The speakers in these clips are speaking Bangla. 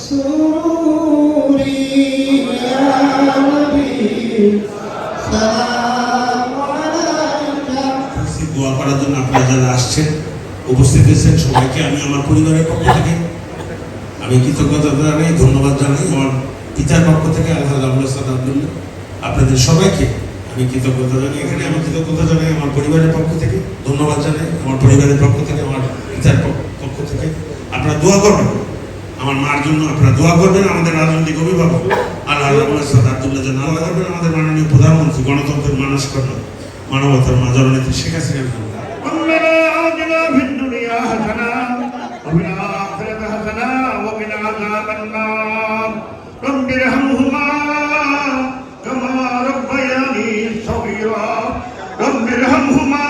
سروري يا نبي سلام عليك দোয়া করার জন্য আপনারা যারা আসছেন উপস্থিত হয়েছেন সবাইকে আমি আমার পরিবারের পক্ষ থেকে আমি কৃতজ্ঞতা জানাই, ধন্যবাদ জানাই। আমার পিতার পক্ষ থেকে আলহাজ আবুল হাসান আব্দুল্লাহ, আপনাদের সবাইকে আমি কৃতজ্ঞতা জানাই। এখানে আমি কৃতজ্ঞতা জানাই আমার পরিবারের পক্ষ থেকে, ধন্যবাদ জানাই আমার পরিবারের পক্ষ থেকে, আমার পিতার পক্ষ থেকে। আপনারা দোয়া করবেন আমার মার জন্য, আপনারা দোয়া করবেন আমাদের রাজনৈতিক অভিভাবক আলহাজ আবুল হাসান আব্দুল্লাহ জন্য, দোয়া করবেন আমাদের মাননীয় প্রধানমন্ত্রী, গণতন্ত্রের মানুষ কর্ণ মানবতার মা জননেত্রী শেখ হাসিনার জন্য। ربنا آتنا في الدنيا حسنة وفي الآخرة حسنة وقنا عذاب النار رب ارحمهما كما ربياني صغيرا رب ارحمهما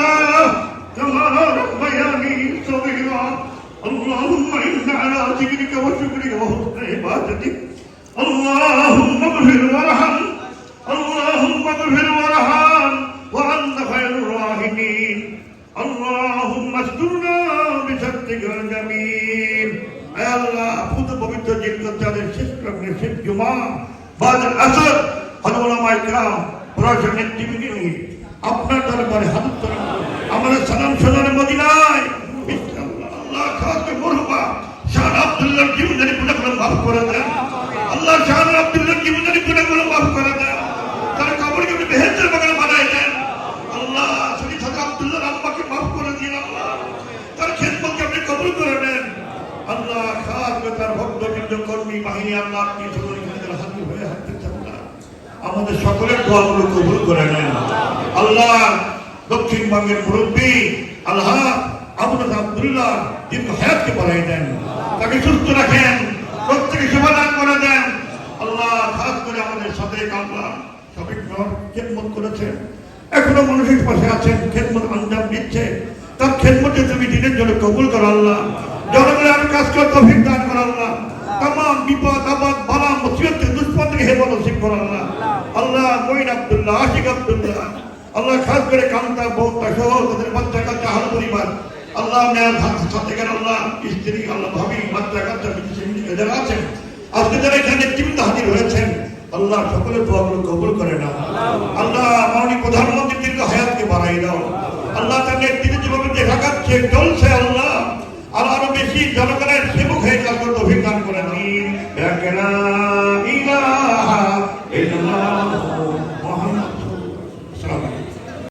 كما ربياني صغيرا اللهم إنا على ذكرك وشكرك وحسن عبادتك اللهم اغفر وارحم اللهم اغفر وارحم وأنت خير الراحمين اللهم استرنا بسترك الجميل يا الله خذ পবিত্র দিন করতে শেষ করবে শেষ জুমা বাদ আসর উলামা ইকরাম প্রশাসন নেতৃবৃন্দ নিয়ে আপনার দরবারে হাত তোলেন আমাদের সালাম শোনার মদিনায় ইনশাআল্লাহ আল্লাহ খাস মরহুমা শাহ আব্দুল্লাহর জীবনের গুনাহগুলো মাফ করে দেন আল্লাহ শাহ আব্দুল্লাহর জীবনের গুনাহগুলো মাফ করে দেন তার কবরকে আপনি বেহেশতের বাগান বানায় দেন আল্লাহ শরীফ শাহ আব্দুল্লাহর আম্মাকে মাফ করে দিন আল্লাহ তার খেদমতকে আপনি কবুল করে নেন আল্লাহ খাস করে তার ভক্তবৃন্দ কর্মী বাহিনী আল্লাহ আপনি সকলকে হাজির হয়ে হাঁটতেছেন আমাদের সকলের দোয়াগুলো কবুল করে নেন আল্লাহ দক্ষিণবঙ্গের মুরব্বী আল্লাহ আবুল আব্দুল্লাহ দীর্ঘ হায়াতকে বাড়াই দেন তাকে সুস্থ রাখেন প্রত্যেকে সমাধান করে দেন আল্লাহ খাস করে আমাদের সাথে আল্লাহ সবাই খেদমত করেছেন এখনো মানুষের পাশে আছেন খেদমত আঞ্জাম দিচ্ছে তার খেদমতে তুমি দিনের জন্য কবুল করো আল্লাহ জনগণের আমি কাজ করে তৌফিক দান করো আল্লাহ तमाम বিপদ আপদ বালা মুসিবত থেকে দুশ্মন থেকে হেফাজত নসিব করো আল্লাহ আল্লাহ মঈন আব্দুল্লাহ আশিক আব্দুল্লাহ আল্লাহ খাস করে কান্তা বউতা সহ তাদের বাচ্চা কাচ্চা হাল পরিবার আল্লাহ মেয়ের সাথে গেল আল্লাহ স্ত্রী আল্লাহ ভাবি বাচ্চা কাচ্চা যারা আছেন আজকে যারা এখানে নেতৃবৃন্দ হাজির হয়েছেন আল্লাহ সকলের দোয়াগুলো কবুল করে নাও আল্লাহ মাননীয় প্রধানমন্ত্রী দীর্ঘ হায়াতকে বাড়াই দাও আল্লাহ তার নেতৃত্বে যেভাবে দেখা যাচ্ছে চলছে আল্লাহ আর আরো বেশি জনগণ